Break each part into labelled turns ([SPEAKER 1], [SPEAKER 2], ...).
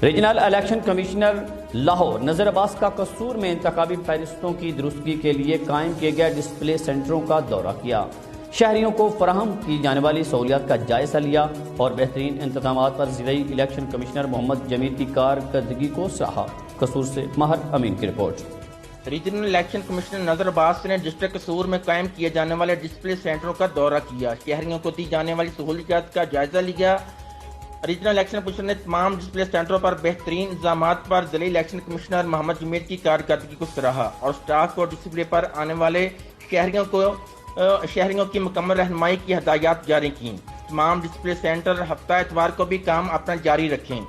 [SPEAKER 1] Regional election commissioner Lahore Nazir Abbas کا قصور میں انتخابی فہرستوں کی درستگی کے لیے قائم کیے گئے ڈسپلے سینٹروں کا دورہ کیا، شہریوں کو فراہم کی جانے والی سہولیات کا جائزہ لیا اور بہترین انتظامات پر ضلعی الیکشن کمشنر محمد جمیل کی کارکردگی کو سراہا۔ قصور سے ماہر امین کی رپورٹ۔
[SPEAKER 2] Regional election commissioner Nazir Abbas نے ڈسٹرکٹ قصور میں قائم کیے جانے والے ڈسپلے سینٹروں کا دورہ کیا، شہریوں کو دی جانے والی سہولیات کا جائزہ لیا۔ ریجنل الیکشن کمشنر نے تمام ڈسپلے سینٹروں پر بہترین انتظامات پر ضلعی الیکشن کمشنر محمد جمیل کی کارکردگی کو سراہا اور سٹاف کو ڈسپلے پر آنے والے شہریوں کی مکمل رہنمائی کی ہدایات جاری کی۔ تمام ڈسپلے سینٹر ہفتہ اتوار کو بھی کام اپنا جاری رکھیں۔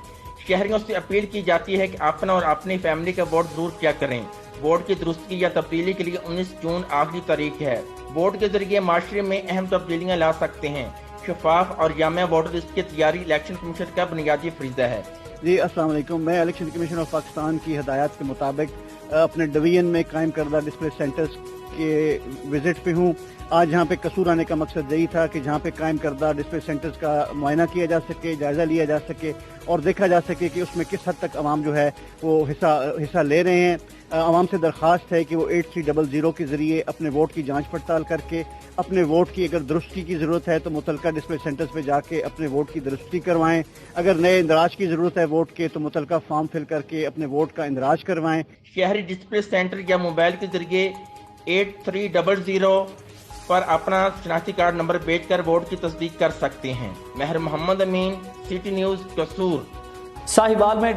[SPEAKER 2] شہریوں سے اپیل کی جاتی ہے کہ اپنا اور اپنی فیملی کا ووٹ ضرور کیا کریں۔ ووٹ کی درستگی یا تبدیلی کے لیے 19 جون آخری تاریخ ہے۔ ووٹ کے ذریعے معاشرے میں اہم تبدیلیاں لا سکتے ہیں۔ شفاف اور جامع ووٹر لسٹ کی تیاری الیکشن کمیشن کا بنیادی فریضہ ہے۔
[SPEAKER 3] جی السلام علیکم، میں الیکشن کمیشن آف پاکستان کی ہدایات کے مطابق اپنے ڈویژن میں قائم کردہ ڈسپلے سینٹرز کے وزٹ پہ ہوں۔ آج یہاں پہ قصور آنے کا مقصد یہی تھا کہ جہاں پہ قائم کردہ ڈسپلے سینٹرز کا معائنہ کیا جا سکے، جائزہ لیا جا سکے اور دیکھا جا سکے کہ اس میں کس حد تک عوام جو ہے وہ حصہ لے رہے ہیں۔ عوام سے درخواست ہے کہ وہ 8300 کے ذریعے اپنے ووٹ کی جانچ پڑتال کر کے اپنے ووٹ کی اگر درستی کی ضرورت ہے تو متعلقہ ڈسپلے سینٹرز پہ جا کے اپنے ووٹ کی درستی کروائیں۔ اگر نئے اندراج کی ضرورت ہے ووٹ کے تو متعلقہ فارم فل کر کے اپنے ووٹ کا اندراج کروائیں۔
[SPEAKER 2] شہری ڈسپلے سینٹر یا موبائل کے ذریعے 8300 پر اپنا شناختی کارڈ نمبر بھیج کر ووٹ کی تصدیق کر سکتے ہیں۔ مہر محمد امین، سٹی نیوز، قصور۔
[SPEAKER 1] ساہیوال میں